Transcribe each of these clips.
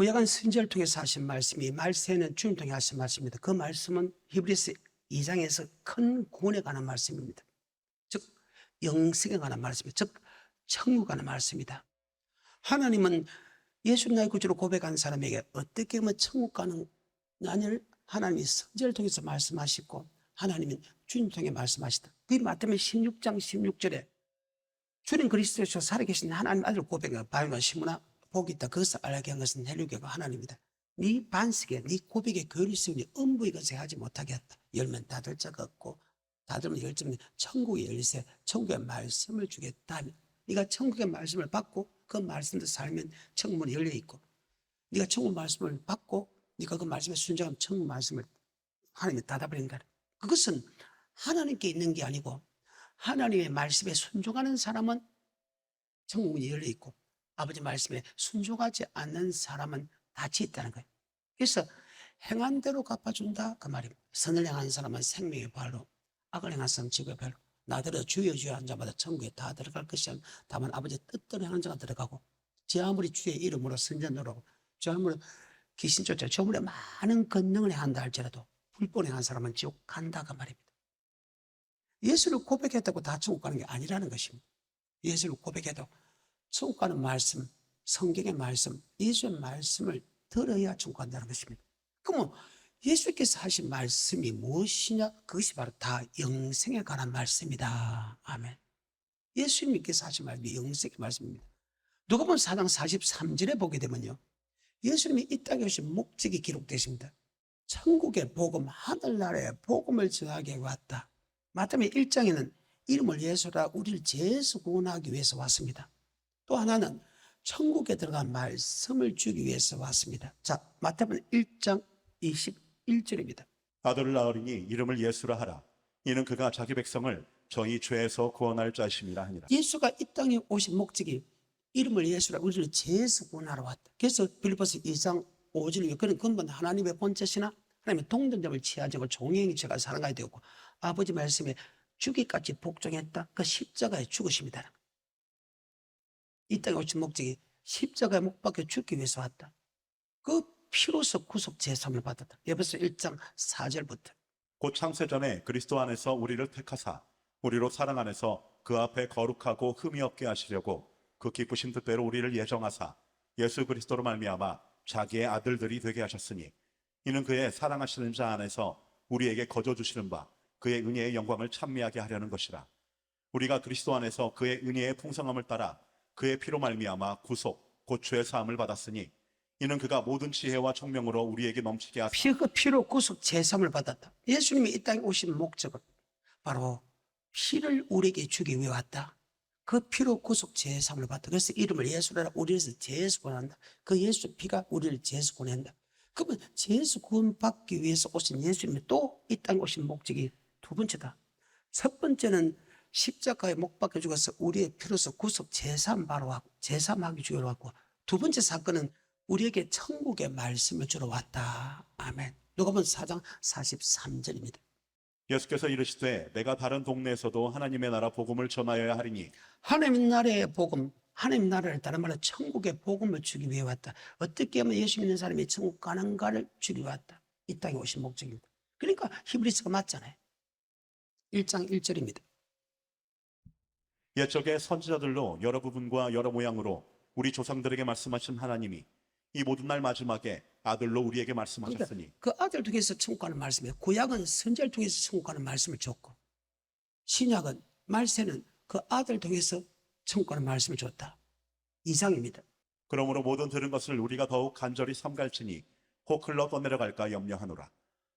구약은 선지자를 통해서 하신 말씀이, 말세는 주님을 통해 하신 말씀입니다. 그 말씀은 히브리서 2장에서 큰 구원에 관한 말씀입니다. 즉 영생에 관한 말씀입니다. 즉 천국에 관한 말씀입니다. 하나님은 예수 나의 구주로 고백한 사람에게 어떻게 하면 천국 가는 나를 하나님이 선지자를 통해서 말씀하시고 하나님은 주님 통해 말씀하시다. 그 마태복음 16장 16절에 주님 그리스도께서 살아계신 하나님 아들 고백한 바요나 시므나 복이 있다. 그것을 알게 한 것은 헬류교가 하나님이다. 네 반석에 네 고백에 교리 세우니 음부의 것에 하지 못하게 했다. 열면 닫을 자가 없고 닫으면 열자면 천국의 열쇠, 천국의 말씀을 주겠다. 네가 천국의 말씀을 받고 그 말씀대로 살면 천국문이 열려 있고, 네가 천국 말씀을 받고 네가 그 말씀에 순종하면 천국 말씀을 하나님이 닫아버린다. 그것은 하나님께 있는 게 아니고 하나님의 말씀에 순종하는 사람은 천국문이 열려 있고 아버지 말씀에 순종하지 않는 사람은 닫혀 있다는 거예요. 그래서 행한 대로 갚아준다 그 말입니다. 선을 행하는 사람은 생명의 발로, 악을 행한 사람은 지구의 발로. 나더러 주여 주여 한 자마다 천국에 다 들어갈 것이 아니라 다만 아버지 뜻대로 행하는 자가 들어가고, 제 아무리 주의 이름으로 선전으로 저 아무리 귀신 쫓아 저물에 많은 권능을 행한다 할지라도 불법 행한 사람은 지옥 간다 그 말입니다. 예수를 고백했다고 다 천국 가는 게 아니라는 것입니다. 예수를 고백해도 천국 가는 말씀, 성경의 말씀, 예수의 말씀을 들어야 천국 간다는 것입니다. 그러면 예수께서 하신 말씀이 무엇이냐? 그것이 바로 다 영생에 관한 말씀이다. 아멘. 예수님께서 하신 말씀이 영생의 말씀입니다. 누가복음 4장 43절에 보게 되면요, 예수님이 이 땅에 오신 목적이 기록되십니다. 천국의 복음, 하늘나라의 복음을 전하게 왔다. 마태복음 1장에는 이름을 예수라 우리를 죄에서 구원하기 위해서 왔습니다. 또 하나는 천국에 들어간 말씀을 주기 위해서 왔습니다. 자, 마태복음 1장 21절입니다. 아들을 낳으리니 이름을 예수라 하라. 이는 그가 자기 백성을 저희 죄에서 구원할 자이심이라 하니라. 예수가 이 땅에 오신 목적이 이름을 예수라 우리를 죄에서 구원하러 왔다. 그래서 빌립보서 2장 5절에 그는 근본 하나님의 본체시나 하나님의 동등됨을 취하지 않고 종행이 죄가 살아가야 되고 아버지 말씀에 죽기까지 복종했다. 그 십자가에 죽으십니다. 이 땅에 오신 목적이 십자가에 못 박혀 죽기 위해서 왔다. 그 피로서 구속 제삼을 받았다. 에베소 1장 4절부터. 곧 창세전에 그리스도 안에서 우리를 택하사 우리로 사랑 안에서 그 앞에 거룩하고 흠이 없게 하시려고 그 기쁘신 뜻대로 우리를 예정하사 예수 그리스도로 말미암아 자기의 아들들이 되게 하셨으니 이는 그의 사랑하시는 자 안에서 우리에게 거저 주시는 바 그의 은혜의 영광을 찬미하게 하려는 것이라. 우리가 그리스도 안에서 그의 은혜의 풍성함을 따라 그의 피로 말미암아 구속 곧 죄 사함을 받았으니 이는 그가 모든 지혜와 총명으로 우리에게 넘치게 하사 그 피로 구속 제삼을 받았다. 예수님이 이 땅에 오신 목적은 바로 피를 우리에게 주기 위해 왔다. 그 피로 구속 제삼을 받다. 그래서 이름을 예수라 우리를 죄에서 구원한다. 그 예수 피가 우리를 죄에서 구원한다. 그러면 죄에서 구원받기 위해서 오신 예수님이 또 이 땅에 오신 목적이 두 번째다. 첫 번째는 십자가에 못 박혀 죽어서 우리의 피로서 구속 제삼하기 주로 왔고, 두 번째 사건은 우리에게 천국의 말씀을 주러 왔다. 아멘. 누가복음 4장 43절입니다. 예수께서 이르시되 내가 다른 동네에서도 하나님의 나라 복음을 전하여야 하리니 하나님 나라의 복음, 하나님 나라를 다른 말로 천국의 복음을 주기 위해 왔다. 어떻게 하면 예수 믿는 사람이 천국 가는가를 주기 위해 왔다. 이 땅에 오신 목적입니다. 그러니까 히브리서가 맞잖아요. 1장 1절입니다. 옛적의 선지자들로 여러 부분과 여러 모양으로 우리 조상들에게 말씀하신 하나님이 이 모든 날 마지막에 아들로 우리에게 말씀하셨으니 그 아들 통해서 천국 가는 말씀이에요. 구약은 선지자를 통해서 천국 가는 말씀을 줬고, 신약은 말세는 그 아들 통해서 천국 가는 말씀을 줬다. 이상입니다. 그러므로 모든 들은 것을 우리가 더욱 간절히 삼갈지니 혹 흘러 떠내려갈까 염려하노라.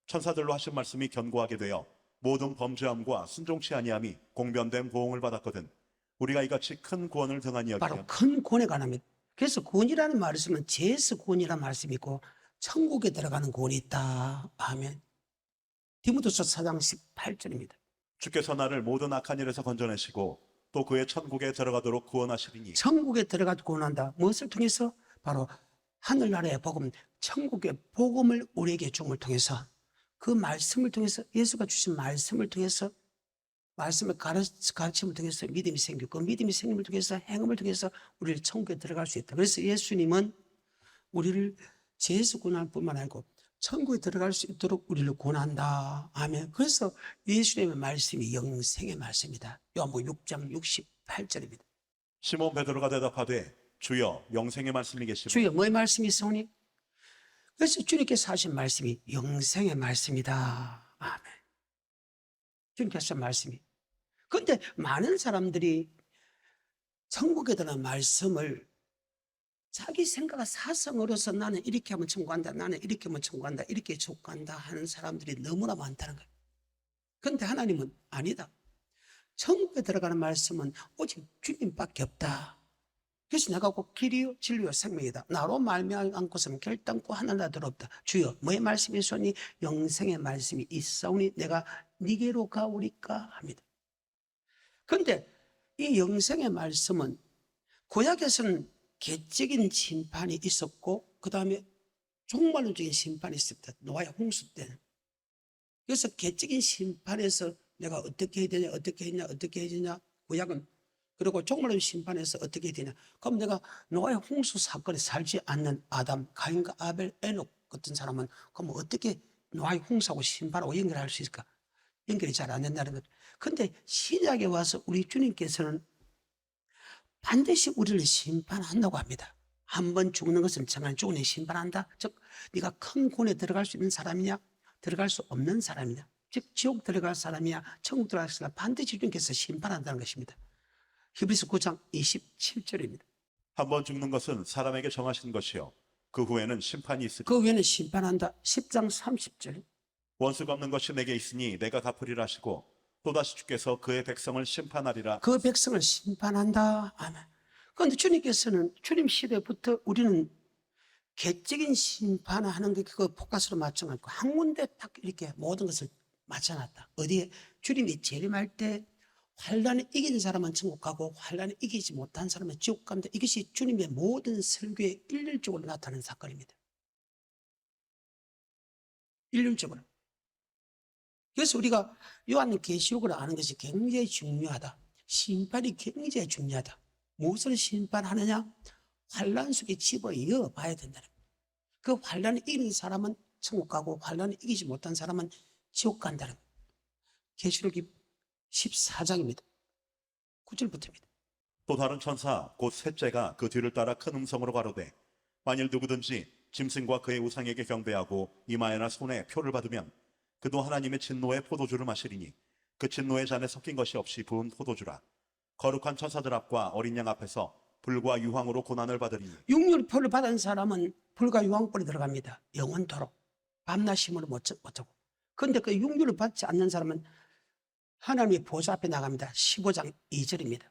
천사들로 하신 말씀이 견고하게 되어 모든 범죄함과 순종치 아니함이 공변된 보응을 받았거든 우리가 이같이 큰 구원을 등한히 바로 여기며 큰 구원에 관합니다. 그래서 구원이라는 말씀은 죄에서 구원이라는 말씀이 있고 천국에 들어가는 구원이 있다. 아멘. 디모데후서 4장 18절입니다. 주께서 나를 모든 악한 일에서 건져내시고 또 그의 천국에 들어가도록 구원하시리니 천국에 들어가도 구원한다. 무엇을 통해서? 바로 하늘나라의 복음, 천국의 복음을 우리에게 줌을 통해서, 그 말씀을 통해서, 예수가 주신 말씀을 통해서, 말씀을 가르침을 통해서 믿음이 생기고, 그 믿음이 생김을 통해서 행함을 통해서 우리를 천국에 들어갈 수 있다. 그래서 예수님은 우리를 죄에서 구원할 뿐만 아니고 천국에 들어갈 수 있도록 우리를 구원한다. 아멘. 그래서 예수님의 말씀이 영생의 말씀이다. 요한복음 6장 68절입니다. 시몬 베드로가 대답하되 주여 영생의 말씀이 계시고 주여 뭐의 말씀이 있으니? 그래서 주님께서 하신 말씀이 영생의 말씀이다. 아멘. 주님께서 하신 말씀이. 그런데 많은 사람들이 천국에 대한 말씀을 자기 생각 사성으로서 나는 이렇게 하면 천국 간다, 나는 이렇게 하면 천국 간다, 이렇게 천국 간다 하는 사람들이 너무나 많다는 거예요. 그런데 하나님은 아니다. 천국에 들어가는 말씀은 오직 주님밖에 없다. 그래서 내가 곧 길이요 진리요 생명이다. 나로 말미암지 않고서는 결단코 하늘 나들 없다. 주여 뭐의 말씀이 있으니? 영생의 말씀이 있사오니 내가 니게로 가오리까 합니다. 그런데 이 영생의 말씀은 구약에서는 개적인 심판이 있었고 그 다음에 종말론적인 심판이 있었다. 노아의 홍수 때는. 그래서 개적인 심판에서 내가 어떻게 해야 되냐, 어떻게 했냐, 어떻게 해야 되냐. 구약은. 그리고 종말론 심판에서 어떻게 해야 되냐. 그럼 내가 노아의 홍수 사건에 살지 않는 아담, 가인과 아벨, 에녹 같은 사람은 그럼 어떻게 노아의 홍수하고 심판하고 연결할 수 있을까? 연결이 잘 안 된다는 것. 근데 신약에 와서 우리 주님께서는 반드시 우리를 심판한다고 합니다. 한 번 죽는 것은 정말 죽으니 심판한다. 즉 네가 큰 곤에 들어갈 수 있는 사람이냐, 들어갈 수 없는 사람이냐, 즉 지옥 들어갈 사람이냐, 천국 들어갈 사람, 반드시 주님께서 심판한다는 것입니다. 히브리서 9장 27절입니다. 한 번 죽는 것은 사람에게 정하신 것이요 그 후에는 심판이 있으리라. 그 후에는 심판한다. 10장 30절. 원수 갚는 것이 내게 있으니 내가 갚으리라 하시고 또다시 주께서 그의 백성을 심판하리라. 그 백성을 심판한다. 아멘. 그런데 주님께서는 주님 시대부터 우리는 개적인 심판을 하는 게 그거 포커스로 맞춰놓고 한 군데 딱 이렇게 모든 것을 맞춰놨다. 어디에? 주님이 재림할 때 환란에 이기는 사람은 천국 가고 환란에 이기지 못한 사람은 지옥 갑니다. 이것이 주님의 모든 설교에 일률적으로 나타나는 사건입니다. 일률적으로. 그래서 우리가 요한계시록을 아는 것이 굉장히 중요하다. 심판이 굉장히 중요하다. 무엇을 심판하느냐? 환란 속에 집어이어 봐야 된다는 거예요. 그 환란에 이기는 사람은 천국 가고 환란에 이기지 못한 사람은 지옥 간다는 거예요. 계시록이 14장입니다. 9절부터입니다. 또 다른 천사 곧 셋째가 그 뒤를 따라 큰 음성으로 가로되 만일 누구든지 짐승과 그의 우상에게 경배하고 이마에나 손에 표를 받으면 그도 하나님의 진노의 포도주를 마시리니 그 진노의 잔에 섞인 것이 없이 부은 포도주라. 거룩한 천사들 앞과 어린 양 앞에서 불과 유황으로 고난을 받으리니 육률표를 받은 사람은 불과 유황불에 들어갑니다. 영원토록 밤낮 힘으로 못하고. 그런데 그 육률을 받지 않는 사람은 하나님의 보좌 앞에 나갑니다. 15장 2절입니다.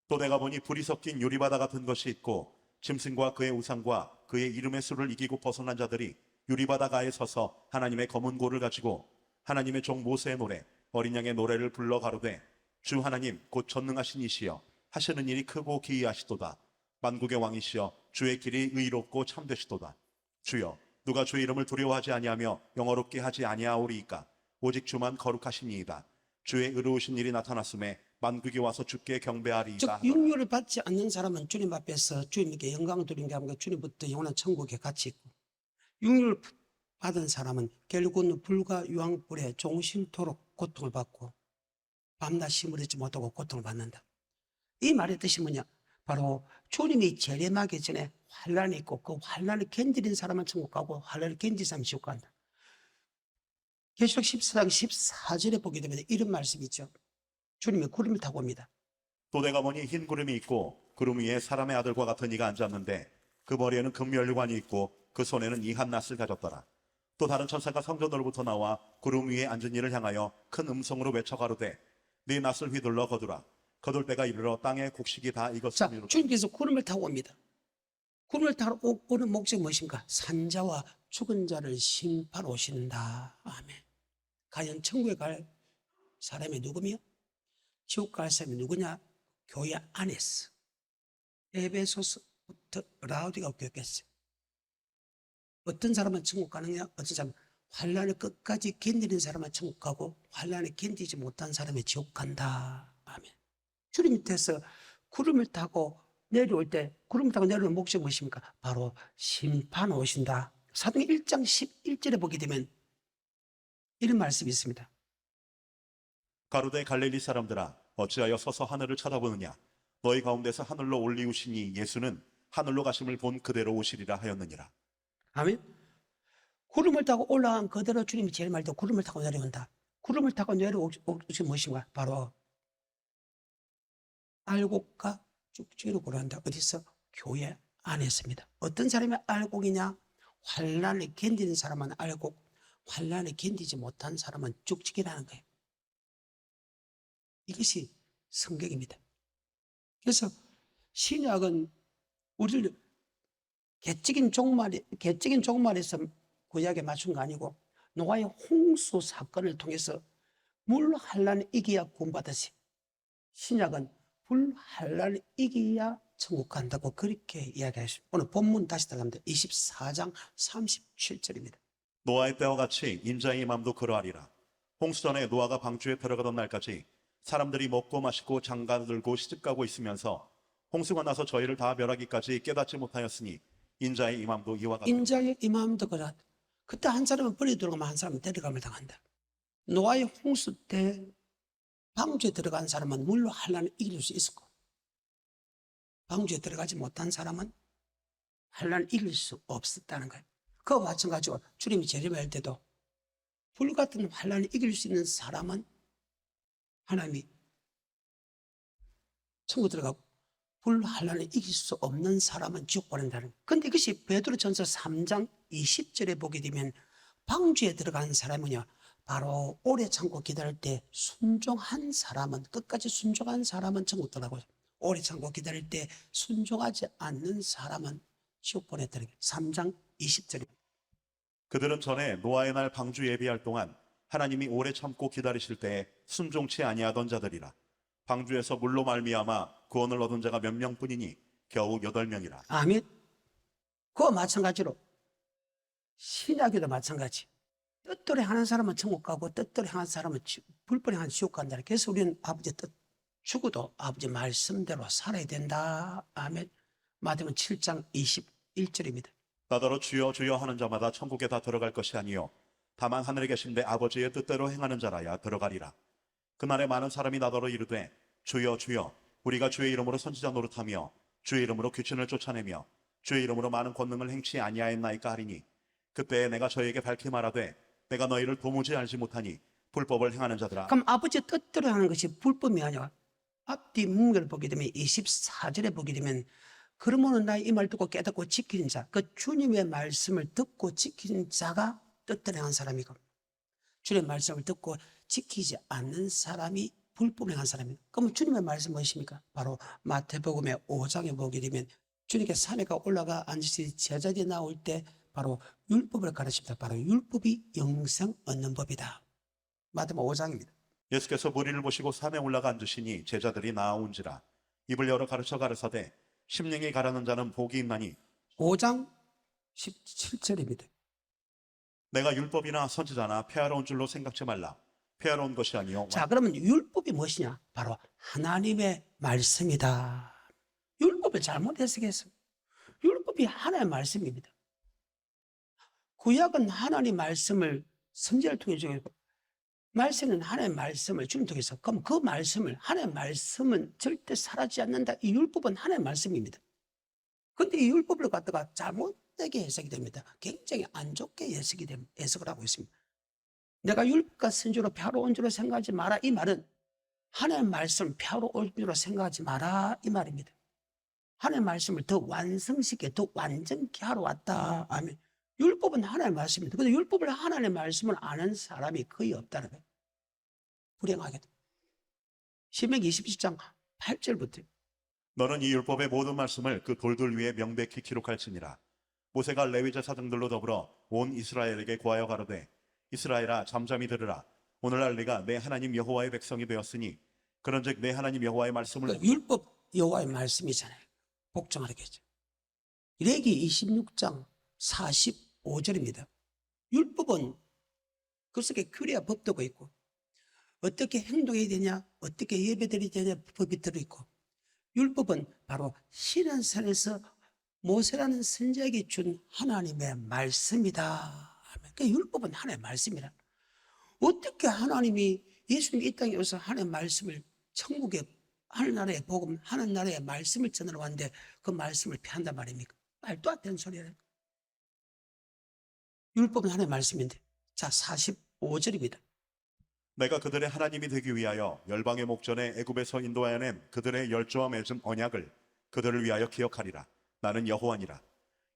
또 내가 보니 불이 섞인 유리바다 같은 것이 있고 짐승과 그의 우상과 그의 이름의 수를 이기고 벗어난 자들이 유리바다 가에 서서 하나님의 검은 고를 가지고 하나님의 종 모세의 노래 어린 양의 노래를 불러 가로되 주 하나님 곧 전능하신 이시여 하시는 일이 크고 기이하시도다. 만국의 왕이시여 주의 길이 의롭고 참되시도다. 주여 누가 주의 이름을 두려워하지 아니하며 영어롭게 하지 아니하오리이까. 오직 주만 거룩하시니이다. 주의 의로우신 일이 나타났음에 만국이 와서 주께 경배하리이다. 즉 육률을 받지 않는 사람은 주님 앞에서 주님께 영광을 드리는 게 아니라 주님부터 영원한 천국에 같이 있고, 육률을 받은 사람은 결국은 불과 유황불에 종신토록 고통을 받고 밤낮 힘을 잃지 못하고 고통을 받는다. 이 말의 뜻이 뭐냐? 바로 주님이 재림하기 전에 환란이 있고 그 환란을 견디는 사람은 천국 가고 환란을 견디는 사람은 지옥 간다. 계시록 14장 14절에 보게 되면 이런 말씀이 있죠. 주님이 구름을 타고 옵니다. 또 내가 보니 흰 구름이 있고 구름 위에 사람의 아들과 같은 이가 앉았는데 그 머리에는 금면류관이 있고 그 손에는 이한 낫을 가졌더라. 또 다른 천사가 성전으로부터 나와 구름 위에 앉은 이를 향하여 큰 음성으로 외쳐 가로되 네 낫을 휘둘러 거두라. 거둘 때가 이르러 땅의 곡식이 다 자, 익었으므로. 주님께서 구름을 타고 옵니다. 구름을 타고 오는 목적이 무엇인가? 산자와 죽은 자를 심판 오신다. 아멘. 과연 천국에 갈 사람이 누구며? 지옥 갈 사람이 누구냐? 교회 안에서 에베소서부터 라우디가 교육했어요. 어떤 사람은 천국 가느냐? 어떤 사람은 환란을 끝까지 견디는 사람은 천국 가고 환란을 견디지 못한 사람이 지옥 간다. 아멘. 주님 밑에서 구름을 타고 내려올 때 구름을 타고 내려오는 목적이 무엇입니까? 바로 심판 오신다. 사도행 1장 11절에 보게 되면 이런 말씀이 있습니다. 가로되 갈릴리 사람들아 어찌하여 서서 하늘을 쳐다보느냐 너희 가운데서 하늘로 올리우시니 예수는 하늘로 가심을 본 그대로 오시리라 하였느니라. 아멘. 구름을 타고 올라간 그대로 주님이 제일 말도 구름을 타고 내려온다. 구름을 타고 내려오신 무엇인가? 바로 알곡과 쭉쭉이로 걸어간다. 어디서? 교회 안에서입니다. 어떤 사람이 알곡이냐? 환난을 견디는 사람은 알곡, 환난을 견디지 못한 사람은 쭉쭉이라는 거예요. 이것이 성경입니다. 그래서 신약은 우리를 개적인 종말에서 구약에 맞춘 거 아니고 노아의 홍수 사건을 통해서 물 환난을 이겨야 구원받았지. 신약은 불 환난을 이겨야 천국 간다고 그렇게 이야기하십니다. 오늘 본문 다시 들어갑니다. 24장 37절입니다. 노아의 때와 같이 인자의 맘도 그러하리라. 홍수전에 노아가 방주에 들어가던 날까지 사람들이 먹고 마시고 장가 들고 시집가고 있으면서 홍수가 나서 저희를 다 멸하기까지 깨닫지 못하였으니 인자의 이맘도 이와 같다. 인자의 이맘도 그렇다. 그때 한 사람은 버리 들어가면 한 사람은 데려감을 당한다. 노아의 홍수 때 방주에 들어간 사람은 물로 환난을 이길 수 있었고 방주에 들어가지 못한 사람은 환난을 이길 수 없었다는 거예요. 그와 마찬가지로 주님이 재림할 때도 불 같은 환난을 이길 수 있는 사람은 하나님이 천국 들어가고 불 환난을 이길 수 없는 사람은 지옥 보낸다는 거예요. 그런데 이것이 베드로전서 3장 20절에 보게 되면 방주에 들어간 사람은요 바로 오래 참고 기다릴 때 순종한 사람은 끝까지 순종한 사람은 천국 들어가고 오래 참고 기다릴 때 순종하지 않는 사람은 지옥 보냈다는 거예요. 3장 20절입니다. 그들은 전에 노아의 날 방주 예비할 동안 하나님이 오래 참고 기다리실 때에 순종치 아니하던 자들이라. 방주에서 물로 말미암아 구원을 얻은 자가 몇 명뿐이니 겨우 8명이라. 아멘. 그와 마찬가지로 신약에도 마찬가지. 뜻대로 하는 사람은 천국 가고 뜻대로 하는 사람은 불법에 하는 지옥 간다. 그래서 우리는 아버지 뜻 죽어도 아버지 말씀대로 살아야 된다. 아멘. 마태복음 7장 21절입니다. 나더러 주여 주여 하는 자마다 천국에 다 들어갈 것이 아니요 다만 하늘에 계신 내 아버지의 뜻대로 행하는 자라야 들어가리라. 그날에 많은 사람이 나더러 이르되 주여 주여 우리가 주의 이름으로 선지자 노릇하며 주의 이름으로 귀신을 쫓아내며 주의 이름으로 많은 권능을 행치 아니하였나이까 하리니 그때에 내가 저에게 밝히 말하되 내가 너희를 도무지 알지 못하니 불법을 행하는 자들아. 그럼 아버지 뜻대로 하는 것이 불법이 아니야. 앞뒤 문맥을 보게 되면 24절에 보게 되면 그러면은 나 이 말 듣고 깨닫고 지키는 자, 그 주님의 말씀을 듣고 지키는 자가 뜻대로 하는 사람이고 주님의 말씀을 듣고 지키지 않는 사람이 불법을 행한 사람입니다. 그러면 주님의 말씀 무엇입니까? 바로 마태복음의 5장에 보게 되면 주님께 산에 올라가 앉으시 제자들이 나올 때 바로 율법을 가르칩니다. 바로 율법이 영생 얻는 법이다. 마태복음 5장입니다. 예수께서 무리를 보시고 산에 올라가 앉으시니 제자들이 나아온지라 입을 열어 가르쳐 가르사대 심령이 가라는 자는 복이 있나니 5장 17절입니다. 내가 율법이나 선지자나 폐하러 온 줄로 생각지 말라. 폐하러 온 것이 아니요 자, 그러면 율법이 무엇이냐? 바로 하나님의 말씀이다. 율법을 잘못 해석해서 율법이 하나님의 말씀입니다. 구약은 하나님의 말씀을 선지자를 통해 주고 말씀은 하나님의 말씀을 주님 통해서 그럼 그 말씀을 하나님의 말씀은 절대 사라지지 않는다. 이 율법은 하나님의 말씀입니다. 그런데 이 율법을 갖다가 잘못되게 해석이 됩니다. 굉장히 안 좋게 해석을 하고 있습니다. 내가 율법과 선지로 폐하러 온 줄로 생각하지 마라. 이 말은 하나님의 말씀 폐하러 온 줄로 생각하지 마라. 이 말입니다. 하나님의 말씀을 더 완성시켜 더 완전케 하러 왔다. 아멘. 율법은 하나님의 말씀입니다. 그런데 율법을 하나님의 말씀을 아는 사람이 거의 없다는 거예요. 불행하게도. 신명기 27장 8절부터 너는 이 율법의 모든 말씀을 그 돌들 위에 명백히 기록할지니라. 모세가 레위 제사장들로 더불어 온 이스라엘에게 구하여 가로되 이스라엘아 잠잠히 들으라. 오늘날 네가 내 하나님 여호와의 백성이 되었으니 그런즉 내 하나님 여호와의 말씀을 그러니까 율법 여호와의 말씀이잖아요. 복종하겠죠. 레기 26장 45절입니다. 율법은 그 속에 규례와 법도가 있고 어떻게 행동해야 되냐 어떻게 예배드려야 되냐 법이 들어있고 율법은 바로 시내산에서 모세라는 선지자에게 준 하나님의 말씀이다. 그 율법은 하나님의 말씀이라. 어떻게 하나님이 예수님이 이 땅에 오셔서 하나님의 말씀을 천국의 하늘나라의 복음, 하늘나라의 말씀을 전하러 왔는데 그 말씀을 피한단 말입니까? 말도 안 되는 소리예요. 율법은 하나님의 말씀인데. 자, 45절입니다. 내가 그들의 하나님이 되기 위하여 열방의 목전에 애굽에서 인도하여 낸 그들의 열조와 맺은 언약을 그들을 위하여 기억하리라. 나는 여호와니라.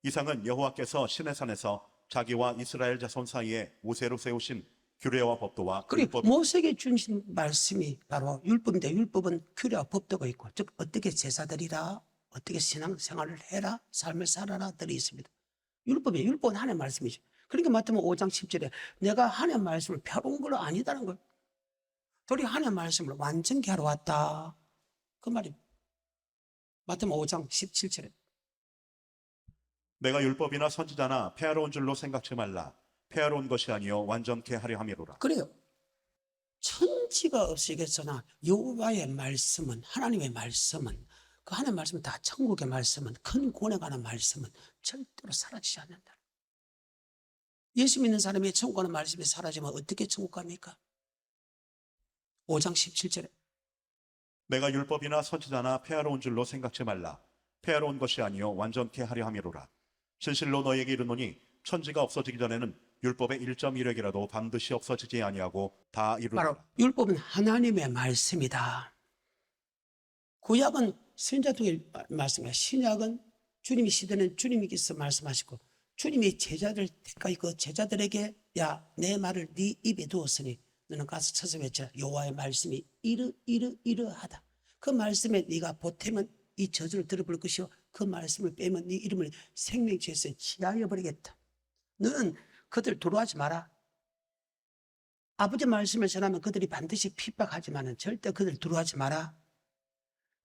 이상은 여호와께서 시내산에서 자기와 이스라엘 자손 사이에 모세로 세우신 규례와 법도와 그리고 율법이 모세에게 주신 말씀이 바로 율법인데, 율법은 규례와 법도가 있고, 즉 어떻게 제사드리라, 어떻게 신앙생활을 해라, 삶을 살아라 들이 있습니다. 율법은 하나님의 말씀이죠. 그러니까 마태복음 5장 10절에 내가 하나님의 말씀을 펴놓은 건 아니다는 걸, 도리어 하나님의 말씀을 완전케 하러 왔다, 그 말입니다. 마태복음 5장 17절에 내가 율법이나 선지자나 폐하러 온 줄로 생각지 말라. 폐하러 온 것이 아니요 완전케 하려 함이로라. 그래요. 천지가 없으겠으나 여호와의 말씀은, 하나님의 말씀은, 그 하나님의 말씀은 다 천국의 말씀은, 큰 구원에 관한 말씀은 절대로 사라지지 않는다. 예수 믿는 사람이 천국 가는 말씀이 사라지면 어떻게 천국 갑니까? 5장 17절에 내가 율법이나 선지자나 폐하러 온 줄로 생각지 말라. 폐하러 온 것이 아니요 완전케 하려 함이로라. 진실로 너희에게 이르노니 천지가 없어지기 전에는 율법의 1.1획이라도 반드시 없어지지 아니하고 다 바로 이루리라. 율법은 하나님의 말씀이다. 구약은 선지자 통해 말씀이야. 신약은 주님이 시대는 주님께서 말씀하시고, 주님이 제자들 택하여 그 제자들에게 야, 내 말을 네 입에 두었으니 너는 가서 쳐서 외쳐라. 여호와의 말씀이 이러하다. 그 말씀에 네가 보태면 이 저주를 들어볼 것이요, 그 말씀을 빼면 네 이름을 생명지에서 지하여 버리겠다. 너는 그들 두려워하지 마라. 아버지 말씀을 전하면 그들이 반드시 핍박하지만은 절대 그들 두려워하지 마라.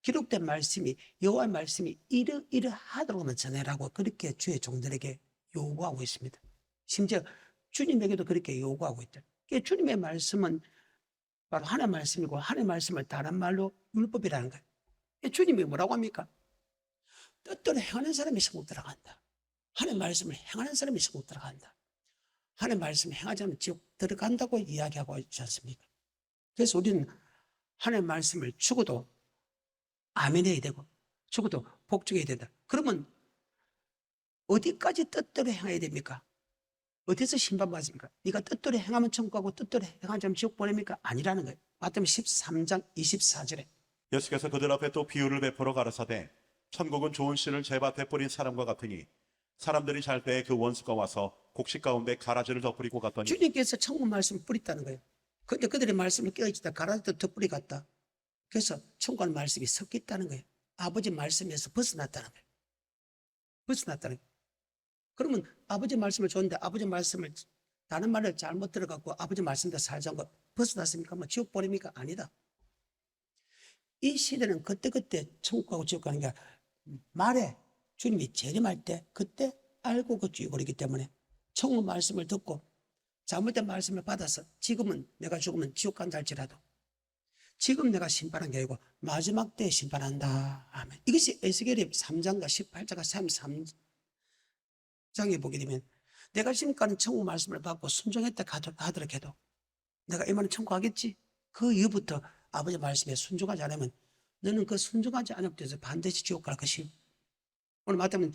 기록된 말씀이, 여호와의 말씀이 이러하도록만 전해라고 그렇게 주의 종들에게 요구하고 있습니다. 심지어 주님에게도 그렇게 요구하고 있다. 주님의 말씀은 바로 하나님의 말씀이고, 하나님의 말씀을 다른 말로 율법이라는 거예요. 주님이 뭐라고 합니까? 뜻대로 행하는 사람이 천국 들어간다. 하나님의 말씀을 행하는 사람이 천국 들어간다. 하나님의 말씀을 행하지 않으면 지옥 들어간다고 이야기하고 있지 않습니까? 그래서 우리는 하나님의 말씀을 죽어도 아멘해야 되고, 죽어도 복종해야 된다. 그러면 어디까지 뜻대로 행해야 됩니까? 어디서 심판받습니까? 네가 뜻대로 행하면 천국 가고 뜻대로 행하지 않으면 지옥 보냅니까? 아니라는 거예요. 마태복음 13장 24절에 예수께서 그들 앞에 또 비유를 베풀어 가라사대 천국은 좋은 씨를 제밭에 뿌린 사람과 같으니 사람들이 잘 때에 그 원수가 와서 곡식 가운데 가라지를 덧뿌리고 갔더니 주님께서 천국 말씀을 뿌렸다는 거예요. 그런데 그들의 말씀을 깨어있다 가라지도 덧뿌리 갔다. 그래서 천국 말씀이 섞였다는 거예요. 아버지 말씀에서 벗어났다는 거예요. 벗어났다는 거예요. 그러면 아버지 말씀을 줬는데 아버지 말씀을 다른 말을 잘못 들어갖고 아버지 말씀대로 살자는 거 벗어났습니까? 뭐 지옥 보냅니까? 아니다. 이 시대는 그때그때 천국 가고 지옥 가는 게 말에 주님이 재림할 때 그때 알고 그 죽어버리기 때문에 천국 말씀을 듣고 잘못된 말씀을 받아서 지금은 내가 죽으면 지옥 간다 할지라도 지금 내가 심판한 게 아니고 마지막 때에 심판한다. 아멘. 이것이 에스겔의 3장과 18장과 33장에 보게 되면 내가 지금까지 천국 말씀을 받고 순종했다 하더라도 내가 이만은 천국 가겠지? 그 이후부터 아버지 말씀에 순종하지 않으면 너는 그 순종하지 않을 때서 반드시 지옥 갈 것이. 오늘 마태복음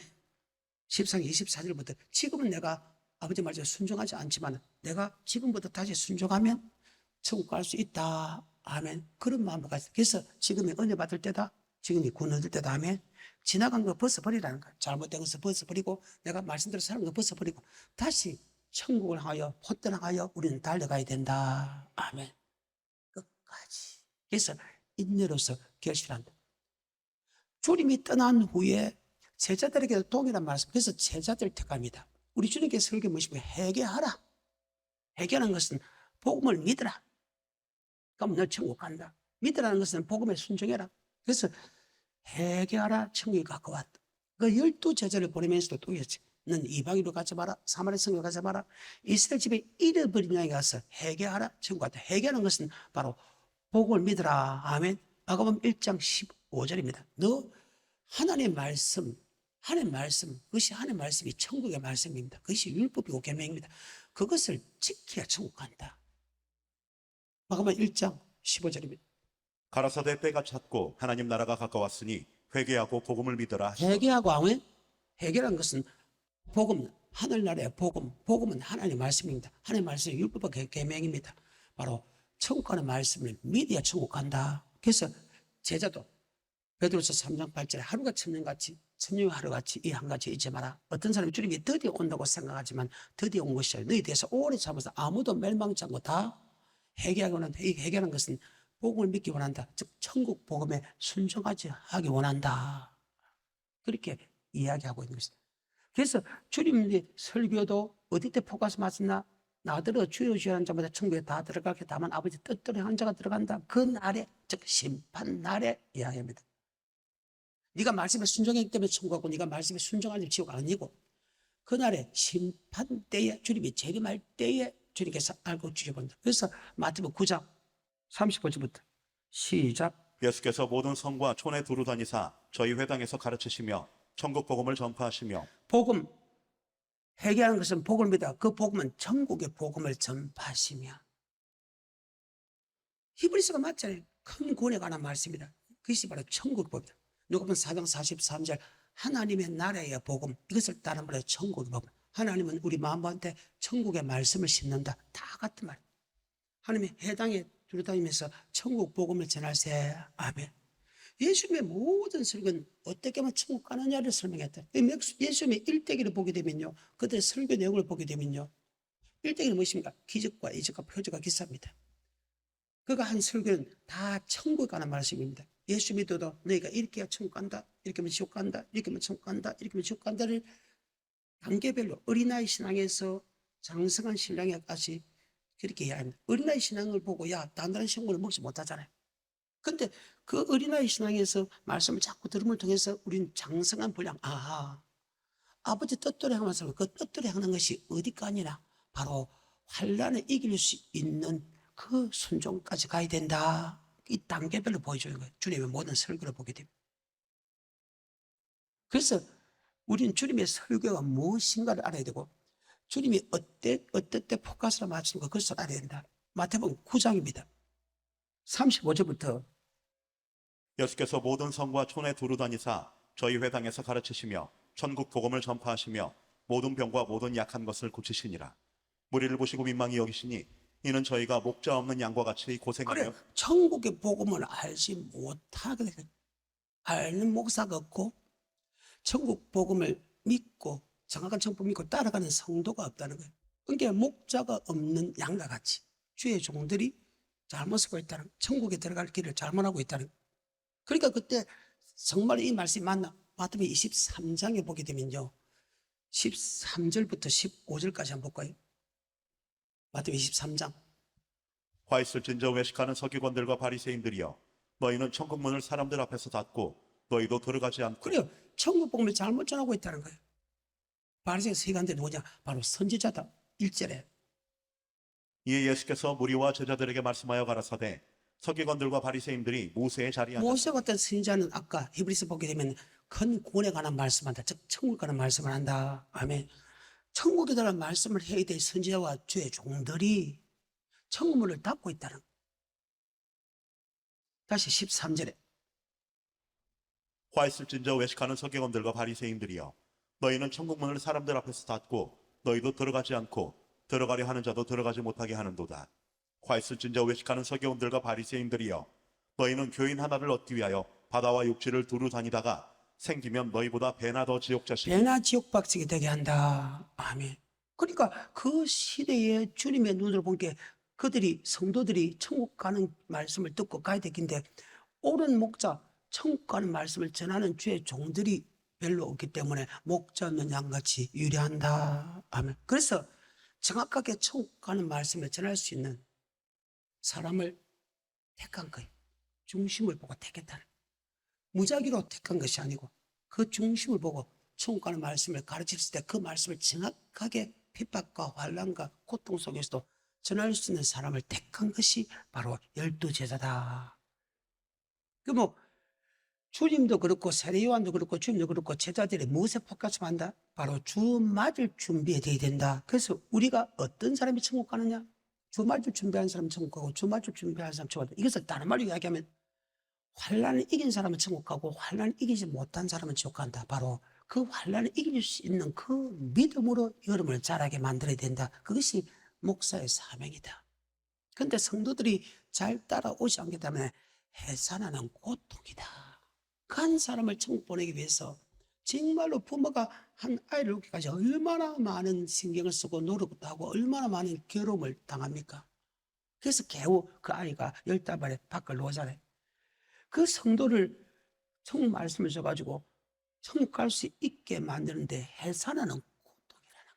14장 24절부터 지금은 내가 아버지 말씀에 순종하지 않지만 내가 지금부터 다시 순종하면 천국 갈 수 있다. 아멘. 그런 마음을 가지고. 그래서 지금이 은혜 받을 때다. 지금이 구원 얻을 때다. 아멘. 지나간 거 벗어버리라는 거야. 잘못된 것을 벗어버리고 내가 말씀대로 사는 거 벗어버리고 다시 천국을 향하여 포대를 향하여 우리는 달려가야 된다. 아멘. 끝까지. 그래서 인내로서 결실한다. 주님이 떠난 후에 제자들에게도 동일한 말씀. 그래서 제자들 택합니다. 우리 주님께서 설교 뭐시고 회개하라. 회개하는 것은 복음을 믿으라. 그럼 너 천국 간다. 믿으라는 것은 복음에 순종해라. 그래서 회개하라. 천국이 가까웠다. 그 12제자를 보내면서도 또 했지. 넌 이방인으로 가지 마라. 사마리아 성으로 가지 마라. 이스라엘 집에 잃어버린 양에 가서 회개하라. 천국 갔다. 회개하는 것은 바로 복음을 믿으라. 아멘. 마가복음 1장 15절입니다. 너 하나님의 말씀, 하나님의 말씀, 그것이 하나님의 말씀이 천국의 말씀입니다. 그것이 율법이고 계명입니다. 그것을 지켜야 천국 간다. 마가복음 1장 15절입니다. 가라사대 때가 찼고 하나님 나라가 가까웠으니 회개하고 복음을 믿으라 하시더라. 회개하고 아멘. 회개란 것은 복음, 하늘나라의 복음. 복음은 하나님의 말씀입니다. 하나님의 말씀이 율법과 계명입니다. 바로 천국 가는 말씀을 믿어야 천국 간다. 그래서 제자도 베드로서 3장 8절에 하루가 천년같이 천년이 하루같이 이 한 가지 잊지 마라. 어떤 사람이 주님이 드디어 온다고 생각하지만 드디어 온 것이 아니라 너희 대해서 오래 참아서 아무도 멸망치 않고 다 회개하기 원한다. 이 회개하는 것은 복음을 믿기 원한다. 즉 천국 복음에 순종하지 하기 원한다. 그렇게 이야기하고 있는 것입니다. 그래서 주님의 설교도 어디 때 포커스 맞았나? 나더러 주여 주여 하는 자마다 천국에 다 들어가게 다만 아버지 뜻대로 한 자가 들어간다. 그 날에 즉 심판 날에 이야기합니다. 네가 말씀에 순종했기 때문에 천국 가고 네가 말씀에 순종하지 지옥 아니고 그날에 심판 때에 주님이 재림할 때에 주님께서 알고 주셔본다. 그래서 마태복음 9장 35절부터 시작. 예수께서 모든 성과 촌에 두루 다니사 저희 회당에서 가르치시며 천국 복음을 전파하시며. 복음, 회개하는 것은 복음입니다. 그 복음은 천국의 복음을 전파하시며. 히브리서가 맞잖아요. 큰 구원에 관한 말씀입니다. 그것이 바로 천국의 복음입니다. 누가복음 4장 43절 하나님의 나라의 복음, 이것을 따른 말로 천국의 복음. 하나님은 우리 마음한테 천국의 말씀을 심는다. 다 같은 말. 하나님의 회당에 두루다니면서 천국 복음을 전하세. 아멘. 예수님의 모든 설교는 어떻게 하면 천국 가느냐를 설명했다. 예수님의 일대기를 보게 되면요, 그들의 설교 내용을 보게 되면요, 일대기는 무엇입니까? 기적과 이적과 표적과 기사입니다. 그가 한 설교는 다 천국 가는 말씀입니다. 예수 믿어도 너희가 이렇게 해야 천국 간다, 이렇게 하면 지옥 간다, 이렇게 하면 천국 간다, 이렇게 하면 지옥 간다를 단계별로 어린아이 신앙에서 장성한 신앙에까지 그렇게 이야기합니다. 어린아이 신앙을 보고 야 단단한 신앙을 먹지 못하잖아요. 근데 그 어린아이 신앙에서 말씀을 자꾸 들음을 통해서 우리는 장성한 분량, 아버지 뜻대로 행하면서 그 뜻대로 행하는 것이 어디까지나 바로 환란을 이길 수 있는 그 순종까지 가야 된다. 이 단계별로 보여주는 거예요. 주님의 모든 설교를 보게 됩니다. 그래서 우리는 주님의 설교가 무엇인가를 알아야 되고 주님이 어떨 때 포커스를 맞추는 거 그것을 알아야 된다. 마태복음 9장입니다. 35절부터 예수께서 모든 성과 촌에 두루 다니사 저희 회당에서 가르치시며 천국 복음을 전파하시며 모든 병과 모든 약한 것을 고치시니라. 무리를 보시고 민망히 여기시니 이는 저희가 목자 없는 양과 같이 고생하며. 그래, 천국의 복음을 알지 못하게 되는, 알는 목사가 없고 천국 복음을 믿고 정확한 천국 믿고 따라가는 성도가 없다는 거예요. 그러니까 목자가 없는 양과 같이 주의 종들이 잘못 하고 있다는, 천국에 들어갈 길을 잘못하고 있다는. 그러니까 그때 정말 이 말씀이 맞나? 마태복음 23장에 보게 되면요, 13절부터 15절까지 한번 볼까요? 마태복음 23장. 화 있을진저 외식하는 서기관들과 바리새인들이여 너희는 천국 문을 사람들 앞에서 닫고 너희도 들어가지 않고. 그래요. 천국 복음을 잘못 전하고 있다는 거예요. 바리새인 서기관들이 누구냐? 바로 선지자다. 1절에 이에 예수께서 무리와 제자들에게 말씀하여 가라사대 서기관들과 바리새인들이 모세의 자리에 앉았다. 모세 같은 선지자는 아까 히브리서 보게 되면 큰 구원에 관한 말씀을 한다. 즉 천국 가는 말씀을 한다. 아멘. 천국에 대한 말씀을 해야 될 선지자와 주의 종들이 천국 문을 닫고 있다는 거예요. 다시 13절에 화 있을진저 외식하는 서기관들과 바리새인들이여 너희는 천국 문을 사람들 앞에서 닫고 너희도 들어가지 않고 들어가려 하는 자도 들어가지 못하게 하는도다. 화 있을진저 외식하는 서기관들과 바리새인들이여 너희는 교인 하나를 얻기 위하여 바다와 육지를 두루 다니다가 생기면 너희보다 배나 더 지옥자식. 배나 지옥 박치게 되게 한다. 아멘. 그러니까 그 시대에 주님의 눈으로 본 게 그들이 성도들이 천국 가는 말씀을 듣고 가야 되긴데 옳은 목자, 천국 가는 말씀을 전하는 주의 종들이 별로 없기 때문에 목자 없는 양같이 유리한다. 아멘. 그래서 정확하게 천국 가는 말씀을 전할 수 있는 사람을 택한 거예요. 중심을 보고 택했다는 거예요. 무작위로 택한 것이 아니고 그 중심을 보고 천국 가는 말씀을 가르쳤을 때 그 말씀을 정확하게 핍박과 환난과 고통 속에서도 전할 수 있는 사람을 택한 것이 바로 12 제자다. 주님도 그렇고 세례요한도 그렇고 주님도 그렇고 제자들이 무엇에 포커스한다? 바로 주 맞을 준비에 돼야 된다. 그래서 우리가 어떤 사람이 천국 가느냐? 주 맞을 준비하는 사람은 천국 가고 주 맞을 준비하는 사람은 천국 가고, 이것을 다른 말로 이야기하면 환난을 이긴 사람은 천국 가고 환난을 이기지 못한 사람은 지옥 간다. 바로 그 환난을 이길 수 있는 그 믿음으로 여러분을 자라게 만들어야 된다. 그것이 목사의 사명이다. 그런데 성도들이 잘 따라오지 않기 때문에 해산하는 고통이다. 그 한 사람을 천국 보내기 위해서 정말로 부모가 한 아이를 낳기까지 얼마나 많은 신경을 쓰고 노력도 하고 얼마나 많은 괴로움을 당합니까? 그래서 겨우 그 아이가 15발에 밖을 놓잖아요. 그 성도를 천국 말씀을 줘가지고 천국 갈 수 있게 만드는데 해산하는 고통이라는 거예요.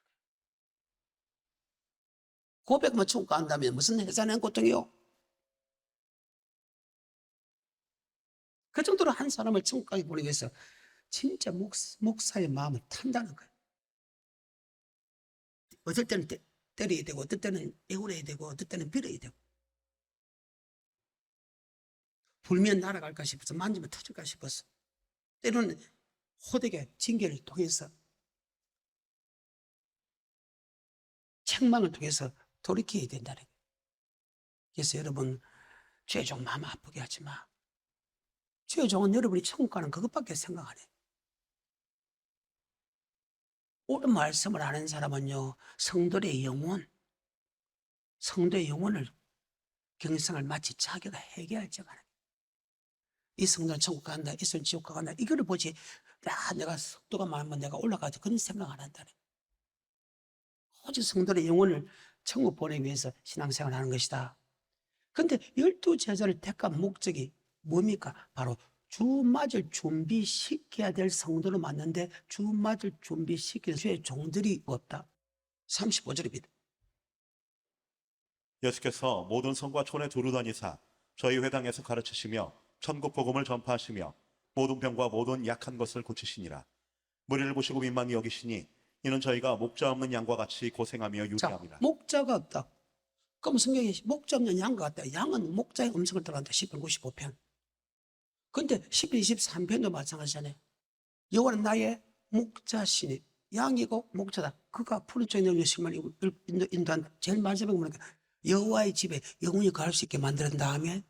고백만 천국 간다면 무슨 해산하는 고통이요? 그 정도로 한 사람을 천국까지 보내기 위해서 진짜 목사의 마음을 탄다는 거예요. 어떨 때는 때려야 되고, 어떨 때는 애울해야 되고, 어떨 때는 빌어야 되고. 불면 날아갈까 싶어서, 만지면 터질까 싶어서, 때로는 호되게 징계를 통해서, 책망을 통해서 돌이켜야 된다는 거예요. 그래서 여러분, 최종 마음 아프게 하지 마. 최종은 여러분이 천국 가는 그것밖에 생각 안 해. 옳은 말씀을 아는 사람은요, 성도의 영혼을 경성을 마치 자기가 해결할 줄 알아요. 이 성도는 천국 간다, 이 성도는 지옥 간다, 이거를 보지, 내가 속도가 많으면 내가 올라가지, 그런 생각 안 한다네. 오직 성도의 영혼을 천국 보내기 위해서 신앙생활을 하는 것이다. 그런데 12제자를 택한 목적이 뭡니까? 바로 주 맞을 준비시켜야 될 성도를 맞는데 주 맞을 준비시킬 주의 종들이 없다. 35절입니다. 예수께서 모든 성과 촌에 두루 다니사 저희 회당에서 가르치시며 천국 복음을 전파하시며 모든 병과 모든 약한 것을 고치시니라. 무리를 보시고 민망히 여기시니 이는 저희가 목자 없는 양과 같이 고생하며 자, 유대함이라. 목자가 없다. 그럼 성경에 목자 없는 양과 같다. 양은 목자의 음성을 따라간다. 10편 95편. 근데 10편 23편도 마찬가지잖아요. 여호와는 나의 목자시니 양이고 목자다. 그가 푸른 쪽에 내려 심을 인도한 제일 마지막에 보니까 여호와의 집에 영원히 갈 수 있게 만든 다음에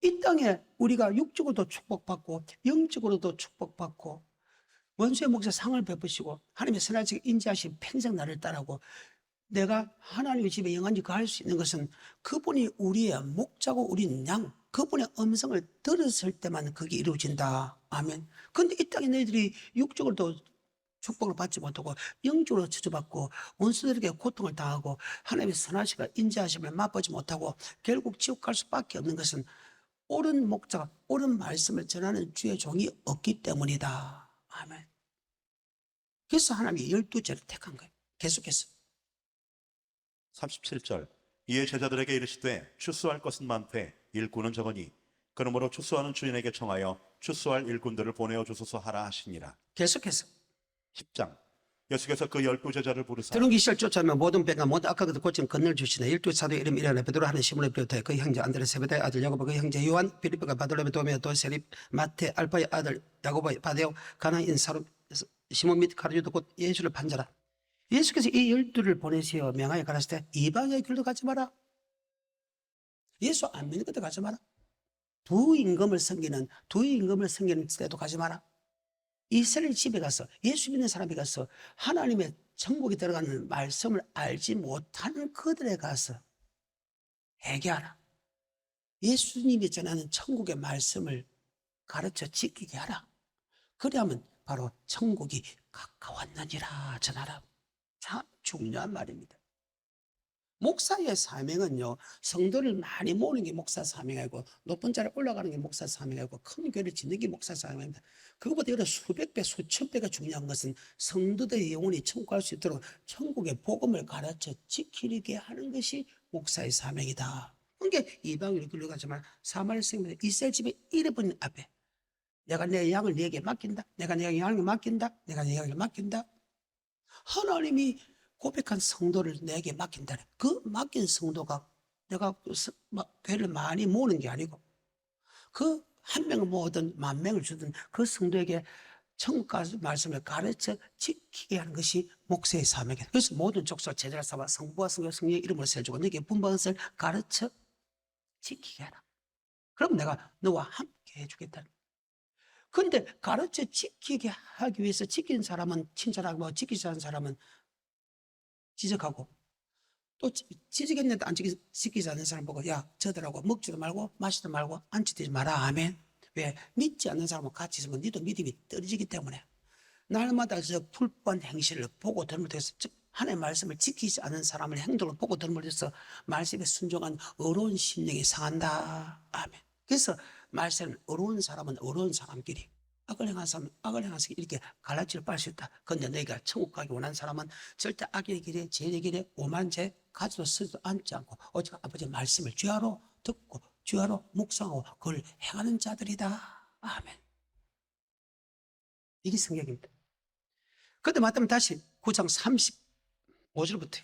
이 땅에 우리가 육적으로도 축복받고 영적으로도 축복받고 원수의 목자 상을 베푸시고 하나님의 선하시게 인지하신 평생 나를 따르고 내가 하나님의 집에 영원히 갈 수 있는 것은 그분이 우리의 목자고 우리는 양, 그분의 음성을 들었을 때만 그게 이루어진다. 아멘. 그런데 이 땅에 너희들이 육적으로도 축복을 받지 못하고 영적으로 저주받고 원수들에게 고통을 당하고 하나님의 선하시가 인지하심을 맛보지 못하고 결국 지옥 갈 수밖에 없는 것은 옳은 목자가 옳은 말씀을 전하는 주의 종이 없기 때문이다. 아멘. 그래서 하나님이 12제를 택한 거예요. 계속해서 37절. 이에 제자들에게 이르시되 추수할 것은 많되 일꾼은 적으니 그러므로 추수하는 주인에게 청하여 추수할 일꾼들을 보내어 주소서 하라 하시니라. 계속해서 10장. 예수께서 그 12제자를 부르사 들은 기시를 쫓아오면 모든 배가 모두 아까 그도 고친 건널 주시네. 12사도 이름 이라네 베드로 하는 시몬을 비롯해 그 형제 안드레 세베다의 아들 야고보 그 형제 요한 빌립보가 바돌로메 도메 도세립 마테 알파의 아들 야고보 바데오 가나인 사로 시몬 및 가르주도 곧 예수를 판자라. 예수께서 이 12를 보내시어 명하여 가라실 때 이방의 길도 가지 마라. 예수 안 믿는 것도 가지 마라. 두 임금을 섬기는 때도 가지 마라. 이스라엘 집에 가서 예수 믿는 사람이 가서 하나님의 천국에 들어가는 말씀을 알지 못하는 그들에 가서 회개하라. 예수님이 전하는 천국의 말씀을 가르쳐 지키게 하라. 그래야만 바로 천국이 가까웠느니라 전하라. 참 중요한 말입니다. 목사의 사명은요, 성도를 많이 모으는 게 목사 사명이고, 높은 자리에 올라가는 게 목사 사명이고, 큰 교회를 짓는 게 목사 사명입니다. 그것보다 여러 수백 배, 수천 배가 중요한 것은 성도들의 영혼이 천국 갈 수 있도록 천국의 복음을 가르쳐 지키게 하는 것이 목사의 사명이다. 그러니까 이방으로 끌려가지만 사마리아 성민의 이스라엘 집에 잃어버린 앞에 내가 내 양을 네게 맡긴다. 내가 내 양을 맡긴다. 내가 내 양을 맡긴다. 하나님이 고백한 성도를 내게 맡긴다. 그 맡긴 성도가 내가 교회를 많이 모으는 게 아니고 그 한 명을 모으든 만 명을 주든 그 성도에게 천국 가서 말씀을 가르쳐 지키게 하는 것이 목사의 사명이에요. 그래서 모든 족속 제자를 삼아 성부와 성자 성령의 이름으로 세주고 너에게 분부한 것을 가르쳐 지키게 하라. 그럼 내가 너와 함께 해주겠다. 그런데 가르쳐 지키게 하기 위해서 지키는 사람은 칭찬하고 지키지 않은 사람은 지적하고 또 지키겠는데 안 지키지 않는 사람 보고 야 저들하고 먹지도 말고 마시도 말고 앉지도 마라. 아멘. 왜? 믿지 않는 사람과 같이 있으면 니도 믿음이 떨어지기 때문에 날마다 저 불법 행실을 보고 덜물려서 즉 하나님의 말씀을 지키지 않은 사람을 행동을 보고 덜물려서 말씀에 순종한 어려운 심령이 상한다. 아멘. 그래서 말씀은 어려운 사람은 어려운 사람끼리 악을 행한 사람은 악을 행한 사람끼리 이렇게 갈라치를 빨 수 있다. 그런데 너희가 천국 가기 원하는 사람은 절대 악의 길에 죄의 길에 오만 죄 가지도 쓰지도 않지 않고 오직 아버지의 말씀을 주야로 듣고 주야로 묵상하고 그걸 행하는 자들이다. 아멘. 이게 성경입니다. 그때 맞다면 다시 9장 35절부터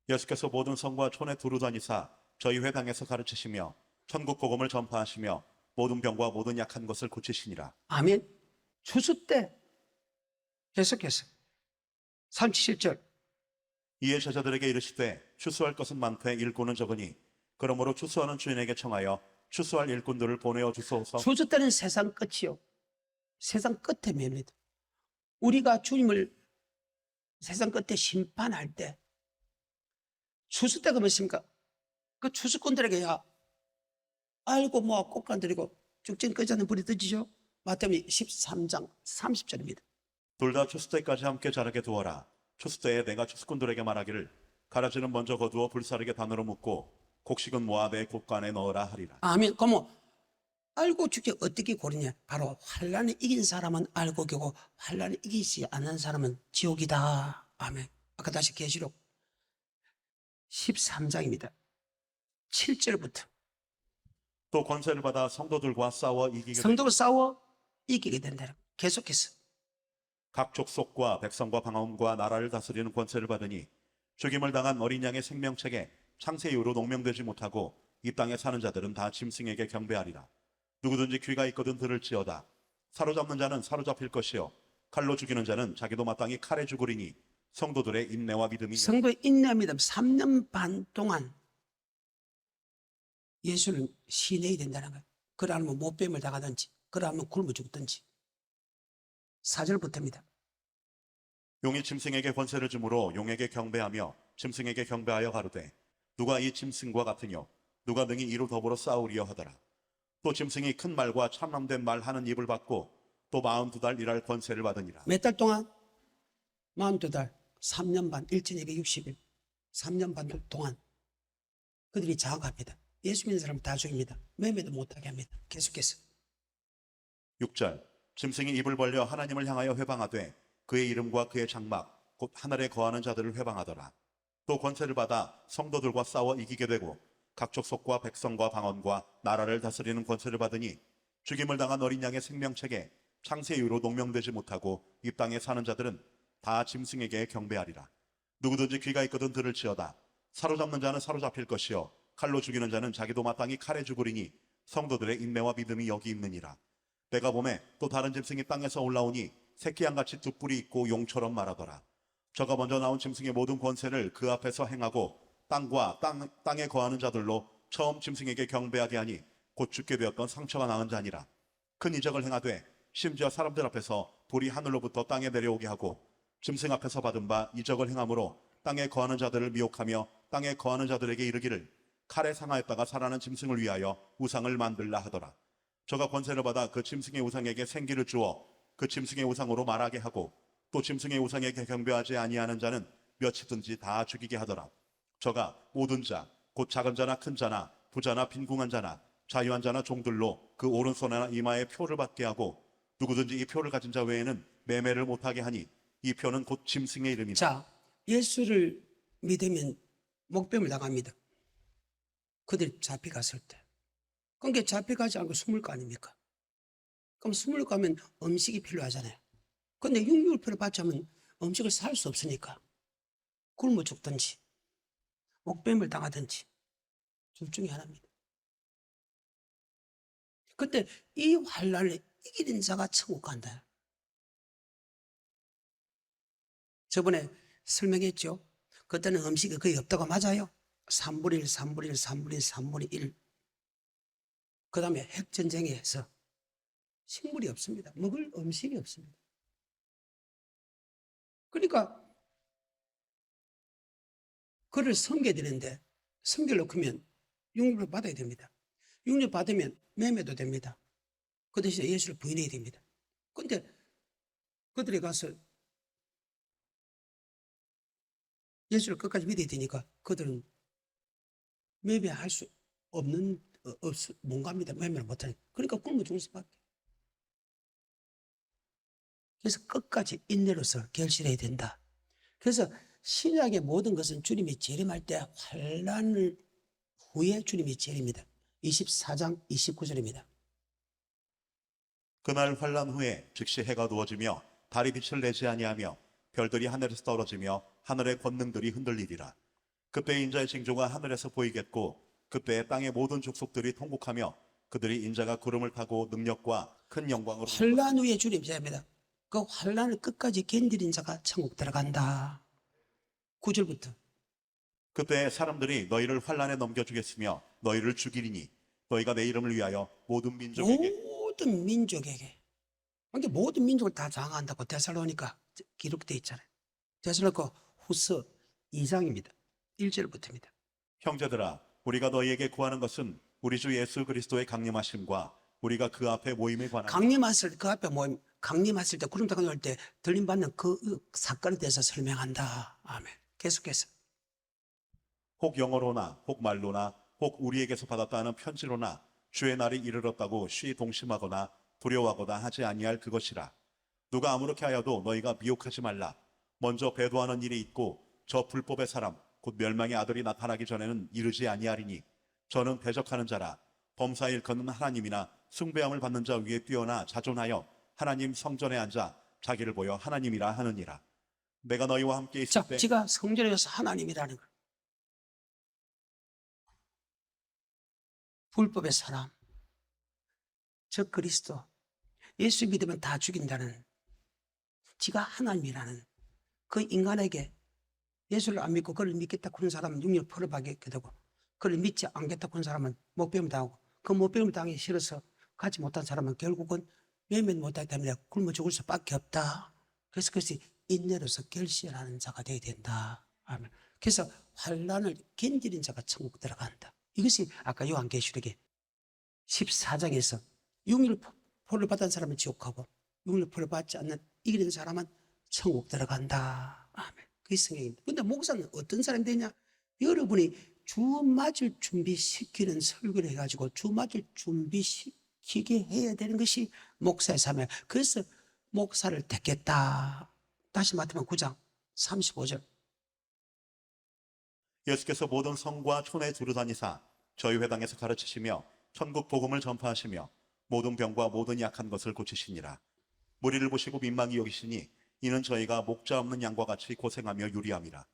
예수께서 모든 성과 촌에 두루 다니사 저희 회당에서 가르치시며 천국 복음을 전파하시며 모든 병과 모든 약한 것을 고치시니라. 아멘. 추수 때 계속해서 37절 이에 제자들에게 이르시되 추수할 것은 많되 일꾼은 적으니 그러므로 추수하는 주인에게 청하여 추수할 일꾼들을 보내어 주소서. 추수 때는 세상 끝이요. 세상 끝에 맵니다. 우리가 주님을 세상 끝에 심판할 때 추수 때가 무엇입니까? 그 추수꾼들에게 야 알고 모아 꽃간 들이고 죽진 끄지 않는 불이 떠지죠. 마태복음 13장 30절입니다. 둘 다 추수 때까지 함께 자라게 두어라. 추수 때에 내가 추수꾼들에게 말하기를 가라지는 먼저 거두어 불사르게 단으로 묶고 곡식은 모아 내 곡간에 넣으라 하리라. 아멘. 그럼 알고 죽기 어떻게 고르냐? 바로 환란을 이긴 사람은 알고 겨고 환란을 이기지 않는 사람은 지옥이다. 아멘. 아까 다시 계시록 13장입니다. 7절부터 또 권세를 받아 성도들과 싸워 이기게 성도로 싸워 이기게 된다. 계속해서 각 족속과 백성과 방언과 나라를 다스리는 권세를 받으니 죽임을 당한 어린 양의 생명책에 창세 이후로 농명되지 못하고 이 땅에 사는 자들은 다 짐승에게 경배하리라. 누구든지 귀가 있거든 들을지어다. 사로잡는 자는 사로잡힐 것이요 칼로 죽이는 자는 자기도 마땅히 칼에 죽으리니 성도들의 인내와 믿음이 성도의 인내와 믿음 3년 반 동안 예수를 시내야 된다는 거예요. 그러면 못뱀을 당하든지 그러면 굶어 죽든지. 4절부터입니다. 용이 짐승에게 권세를 주므로 용에게 경배하며 짐승에게 경배하여 가로되 누가 이 짐승과 같으뇨 누가 능히 이로 더불어 싸우리여 하더라. 또 짐승이 큰 말과 참남된 말 하는 입을 받고 또 42달 일할 권세를 받으니라. 몇 달 동안? 42달 3년 반 1260일 3년 반 동안 그들이 장악합니다. 예수 믿는 사람 다 죽입니다. 매매도 못하게 합니다. 계속해서 6절 짐승이 입을 벌려 하나님을 향하여 회방하되 그의 이름과 그의 장막 곧 하늘에 거하는 자들을 회방하더라. 또 권세를 받아 성도들과 싸워 이기게 되고 각 족속과 백성과 방언과 나라를 다스리는 권세를 받으니 죽임을 당한 어린 양의 생명책에 창세 이후로 농명되지 못하고 이 땅에 사는 자들은 다 짐승에게 경배하리라. 누구든지 귀가 있거든 들을지어다. 사로잡는 자는 사로잡힐 것이요 칼로 죽이는 자는 자기도 마땅히 칼에 죽으리니 성도들의 인내와 믿음이 여기 있느니라. 내가 보매 또 다른 짐승이 땅에서 올라오니 새끼 양같이 두 뿔이 있고 용처럼 말하더라. 저가 먼저 나온 짐승의 모든 권세를 그 앞에서 행하고 땅과 땅에 거하는 자들로 처음 짐승에게 경배하게 하니 곧 죽게 되었던 상처가 나은 자니라. 큰 이적을 행하되 심지어 사람들 앞에서 불이 하늘로부터 땅에 내려오게 하고 짐승 앞에서 받은 바 이적을 행함으로 땅에 거하는 자들을 미혹하며 땅에 거하는 자들에게 이르기를 칼에 상하였다가 살아난 짐승을 위하여 우상을 만들라 하더라. 저가 권세를 받아 그 짐승의 우상에게 생기를 주어 그 짐승의 우상으로 말하게 하고 또 짐승의 우상에게 경배하지 아니하는 자는 몇이든지 다 죽이게 하더라. 저가 모든 자, 곧 작은 자나 큰 자나 부자나 빈궁한 자나 자유한 자나 종들로 그 오른손이나 이마에 표를 받게 하고 누구든지 이 표를 가진 자 외에는 매매를 못하게 하니 이 표는 곧 짐승의 이름이다. 자, 예수를 믿으면 목뱀을 당합니다. 그들이 잡혀갔을 때. 그러니까 잡혀가지 않고 숨을 거 아닙니까? 그럼 숨을 가면 음식이 필요하잖아요. 근데 육류를 받자면 음식을 살 수 없으니까 굶어 죽든지 목뱀을 당하든지 둘 중에 하나입니다. 근데 이 환란을 이기는 자가 천국 간다. 저번에 설명했죠. 그때는 음식이 거의 없다고. 맞아요. 3분의 1, 3분의 1, 3분의 1, 3분의 1. 그 다음에 핵전쟁에 해서 식물이 없습니다. 먹을 음식이 없습니다. 그러니까 그를 섬겨야 되는데 섬기려고 하면 육류를 받아야 됩니다. 육류 받으면 매매도 됩니다. 그 대신에 예수를 부인해야 됩니다. 그런데 그들이 가서 예수를 끝까지 믿어야 되니까 그들은 매매할 수 없는 못 갑니다. 매매를 못하니까. 그러니까 굶어 죽을 수밖에. 그래서 끝까지 인내로서 결실해야 된다. 그래서 신약의 모든 것은 주님이 재림할 때 환란을 후에 주님이 재림입니다. 24장 29절입니다. 그날 환란 후에 즉시 해가 두어지며 달이 빛을 내지 아니하며 별들이 하늘에서 떨어지며 하늘의 권능들이 흔들리리라. 그때 인자의 징조가 하늘에서 보이겠고 그때 땅의 모든 족속들이 통곡하며 그들이 인자가 구름을 타고 능력과 큰 영광으로 환란 후에 주님 재림입니다. 그 환란을 끝까지 견디는 자가 천국 들어간다. 9절부터. 그때 사람들이 너희를 환란에 넘겨주겠으며 너희를 죽이리니 너희가 내 이름을 위하여 모든 민족에게 모든 민족에게. 그러니까 모든 민족을 다 장한다고 데살로니가 기록되어 있잖아요. 데살로니가 후서 2장입니다. 1절부터입니다. 형제들아 우리가 너희에게 구하는 것은 우리 주 예수 그리스도의 강림하심과 우리가 그 앞에 모임에 관한 강림하실 그 앞에 모임, 강림하실 때 구름 타고 올 때 들림 받는 그 사건에 대해서 설명한다. 아멘. 계속해서. 혹 영어로나 혹 말로나 혹 우리에게서 받았다는 편지로나 주의 날이 이르렀다고 쉬 동심하거나 두려워하거나 하지 아니할 그것이라. 누가 아무렇게 하여도 너희가 미혹하지 말라. 먼저 배도하는 일이 있고 저 불법의 사람 곧 멸망의 아들이 나타나기 전에는 이르지 아니하리니 저는 대적하는 자라. 범사에 일컫는 하나님이나 숭배함을 받는 자 위에 뛰어나 자존하여 하나님 성전에 앉아 자기를 보여 하나님이라 하느니라. 내가 너희와 함께 있을 자, 때 지가 성전에서 하나님이라는 걸. 불법의 사람, 저 그리스도, 예수 믿으면 다 죽인다는, 지가 하나님이라는 그 인간에게 예수를 안 믿고 그를 믿겠다 그런 사람은 육력 풀어박게 되고, 그를 믿지 않겠다 그런 사람은 목배움 당하고, 그 목배움 당하기 싫어서 가지 못한 사람은 결국은 매면 못하기 때문에 굶어 죽을 수밖에 없다. 그래서 그것이 인내로서 결실하는 자가 되어야 된다. 아멘. 그래서 환란을 견디는 자가 천국 들어간다. 이것이 아까 요한계시록에 14장에서 육률포를 받은 사람은 지옥하고 육률포를 받지 않는 이기는 사람은 천국 들어간다. 아멘. 그게 성경입니다. 그런데 목사는 어떤 사람이 되냐? 여러분이 주 맞을 준비시키는 설교를 해가지고 주 맞을 준비시키게 해야 되는 것이 목사의 삶이에요. 그래서 목사를 택했다. 다시 마태복음 9장 35절. 예수께서 모든 성과 촌에 두루다니사 저희 회당에서 가르치시며 천국 복음을 전파하시며 모든 병과 모든 약한 것을 고치시니라. 무리를 보시고 민망히 여기시니 이는 저희가 목자 없는 양과 같이 고생하며 유리함이라.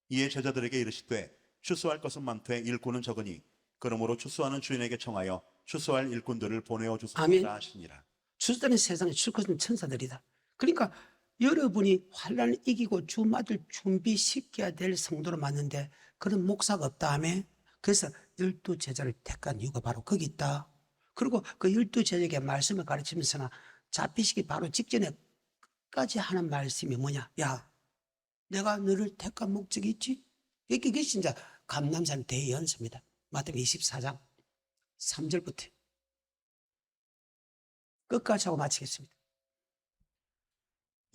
이에 제자들에게 이르시되 추수할 것은 많되 일꾼은 적으니 그러므로 추수하는 주인에게 청하여 추수할 일꾼들을 보내어 아멘. 주소서 하시니라. 주스다는 세상에 출것은 천사들이다. 그러니까 여러분이 환란을 이기고 주 맞을 준비시켜야 될 성도로 맞는데 그런 목사가 없다며. 그래서 12제자를 택한 이유가 바로 거기 있다. 그리고 그 12제자에게 말씀을 가르치면서나 잡히시기 바로 직전에까지 하는 말씀이 뭐냐? 야, 내가 너를 택한 목적이 있지? 이게 진짜 감남산 대연습니다. 마태복음 24장 3절부터 끝까지 하고 마치겠습니다.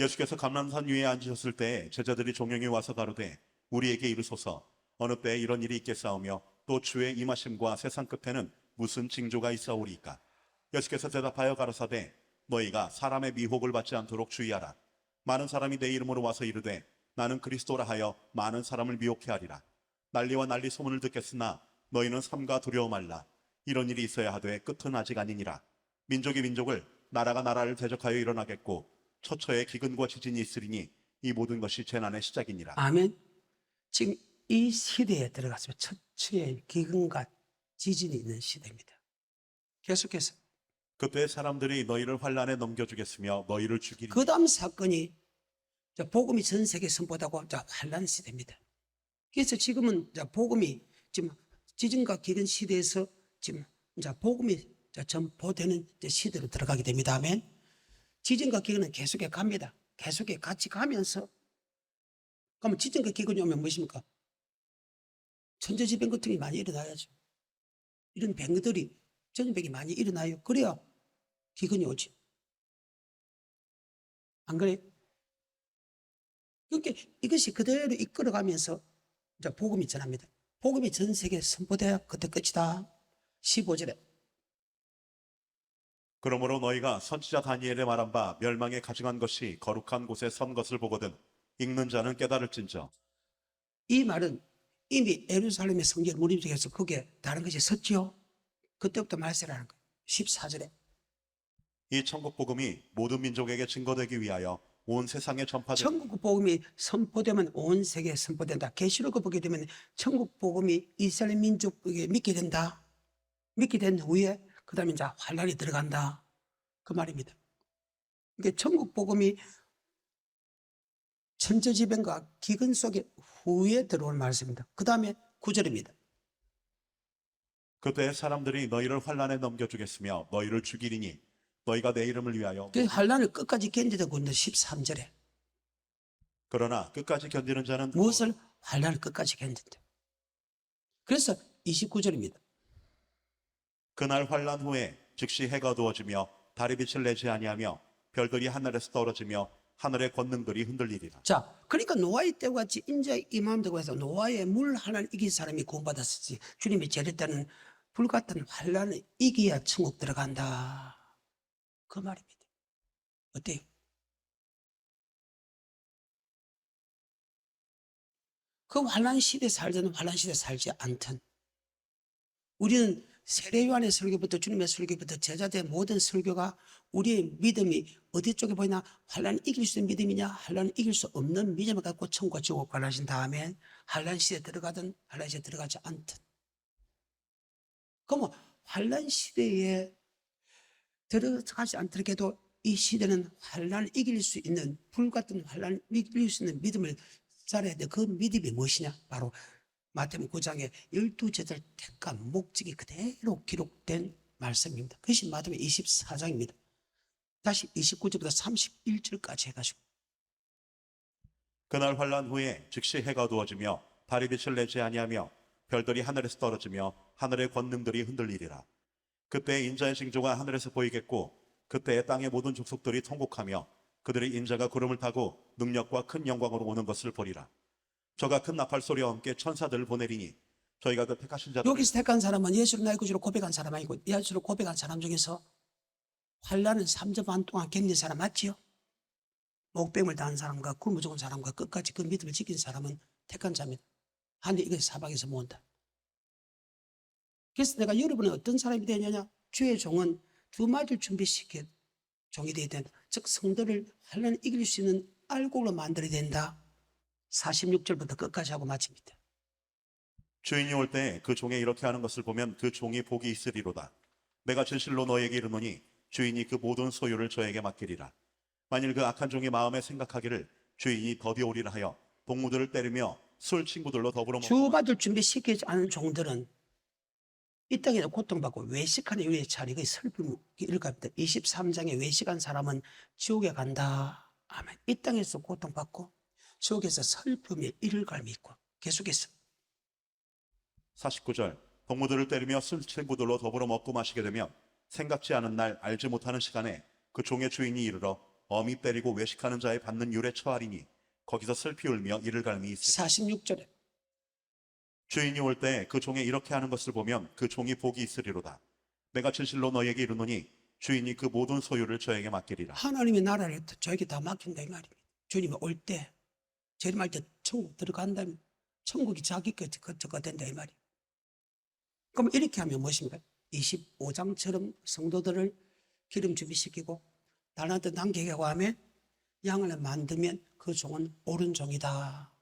예수께서 감람산 위에 앉으셨을 때 제자들이 종영이 와서 가로되 우리에게 이르소서 어느 때에 이런 일이 있겠사오며 또 주의 임하심과 세상 끝에는 무슨 징조가 있사오리이까. 예수께서 대답하여 가라사대 너희가 사람의 미혹을 받지 않도록 주의하라. 많은 사람이 내 이름으로 와서 이르되 나는 그리스도라 하여 많은 사람을 미혹해 하리라. 난리와 난리 소문을 듣겠으나 너희는 삼가 두려워 말라. 이런 일이 있어야 하되 끝은 아직 아니니라. 민족이 민족을 나라가 나라를 대적하여 일어나겠고 처처에 기근과 지진이 있으리니 이 모든 것이 재난의 시작이니라. 아멘. 지금 이 시대에 들어갔으면 처처에 기근과 지진이 있는 시대입니다. 계속해서 그때 사람들이 너희를 환란에 넘겨주겠으며 너희를 죽이리니 그 다음 사건이 복음이 전 세계에 선포되고 환란 시대입니다. 그래서 지금은 복음이 지금 지진과 기근 시대에서 지금 복음이 전포되는 시대로 들어가게 됩니다. 아멘. 지진과 기근은 계속해 갑니다. 계속해 같이 가면서 그러면 지진과 기근이 오면 무엇입니까? 천재지변 같은 게 많이 일어나야죠. 이런 병들이 전염병이 많이 일어나요. 그래야 기근이 오지. 안 그래요? 그러니까 이것이 그대로 이끌어가면서 복음이 전합니다. 복음이 전 세계에 선포돼야 그때 끝이다. 15절에 그러므로 너희가 선지자 다니엘의 말한 바 멸망에 가증한 것이 거룩한 곳에 선 것을 보거든 읽는 자는 깨달을진저. 이 말은 이미 예루살렘의 성전 무림석에서 그게 다른 것이 섰지요. 그때부터 말세라는 거예요. 14절에 이 천국 복음이 모든 민족에게 증거되기 위하여 온 세상에 전파되 천국 복음이 선포되면 온 세계에 선포된다. 계시록을 보게 되면 천국 복음이 이스라엘 민족에게 믿게 된다. 믿게 된 후에 그 다음에 이제 환란이 들어간다. 그 말입니다. 그러니까 천국 복음이 천재지변과 기근 속에 후에 들어올 말씀입니다. 그 다음에 9절입니다. 그때 사람들이 너희를 환란에 넘겨주겠으며 너희를 죽이리니 너희가 내 이름을 위하여 그 환란을 끝까지 견디다고 있는 13절에 그러나 끝까지 견디는 자는 무엇을? 환란을 끝까지 견딘다. 그래서 29절입니다. 그날 환란 후에 즉시 해가 어두워지며 달이 빛을 내지 아니하며 별들이 하늘에서 떨어지며 하늘의 권능들이 흔들리리라. 자, 그러니까 노아의 때와 같이 인자의 임함되고 해서 노아의 물 하나를 이긴 사람이 구원받았었지. 주님이 재렸다는 불같은 환란을 이겨야 천국 들어간다. 그 말입니다. 어때요? 그 환란 시대에 살든 환란 시대에 살지 않든 우리는 세례요한의 설교부터 주님의 설교부터 제자들의 모든 설교가 우리의 믿음이 어디 쪽에 보이나 환란을 이길 수 있는 믿음이냐 환란을 이길 수 없는 믿음을 갖고 천국과 지옥을 관하신 다음에 환란 시대에 들어가든 환란 시대에 들어가지 않든 그럼 환란 시대에 들어가지 않더라도 이 시대는 환란을 이길 수 있는 불같은 환란을 이길 수 있는 믿음을 잘해야 돼. 그 믿음이 무엇이냐? 바로 마태복음 9장에 12제자를 택한 목적이 그대로 기록된 말씀입니다. 그것이 마태복음 24장입니다. 다시 29절부터 31절까지 해가지고 그날 환란 후에 즉시 해가 어두워지며 달이 빛을 내지 아니하며 별들이 하늘에서 떨어지며 하늘의 권능들이 흔들리리라. 그때 인자의 징조가 하늘에서 보이겠고 그때 땅의 모든 족속들이 통곡하며 그들의 인자가 구름을 타고 능력과 큰 영광으로 오는 것을 보리라. 저가 큰 나팔 소리와 함께 천사들을 보내리니 저희가 그 택하신 자들 여기서 택한 사람은 예수를 나의 구주로 고백한 사람 아니고 예수를 고백한 사람 중에서 환란은 3년 반 동안 견딘 사람 맞지요? 목뱀을 당한 사람과 굶어 죽은 사람과 끝까지 그 믿음을 지킨 사람은 택한 자입니다. 한데 이것이 사방에서 모은다. 그래서 내가 여러분은 어떤 사람이 되느냐? 주의 종은 두 마디를 준비시켜 종이 되어야 된다. 즉 성도를 환란을 이길 수 있는 알곡으로 만들어야 된다. 46절부터 끝까지 하고 마칩니다. 주인이 올 때 그 종에 이렇게 하는 것을 보면 그 종이 복이 있으리로다. 내가 진실로 너에게 이르노니 주인이 그 모든 소유를 저에게 맡기리라. 만일 그 악한 종이 마음에 생각하기를 주인이 더디 오리라 하여 동무들을 때리며 술 친구들로 더불어 먹고 주받을 준비시키지 않은 종들은 이 땅에 고통받고 외식하는 일의 차례가 슬픔이 일갑니다. 23장에 외식한 사람은 지옥에 간다. 아멘. 이 땅에서 고통받고 지옥에서 슬픔의 일갈미 있고 계속해서 49절 동무들을 때리며 술 친구들로 더불어 먹고 마시게 되면 생각지 않은 날 알지 못하는 시간에 그 종의 주인이 이르러 엄히 때리고 외식하는 자의 받는 율에 처하리니 거기서 슬피 울며 이를 갈미 있으리. 46절에 주인이 올 때 그 종에 이렇게 하는 것을 보면 그 종이 복이 있으리로다. 내가 진실로 너에게 이르노니 주인이 그 모든 소유를 저에게 맡기리라. 하나님의 나라를 저에게 다 맡긴다 이 말입니다. 주님이 올 때 재림할 때 천국 들어간다면 천국이 자기 것가 된다 이 말이에요. 그럼 이렇게 하면 무엇입니까? 25장처럼 성도들을 기름 준비시키고 달란트 남기고 하면 양을 만들면 그 종은 옳은 종이다.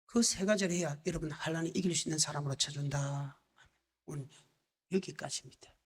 그 세 가지를 해야 여러분 환란을 이길 수 있는 사람으로 쳐준다. 오늘 여기까지입니다.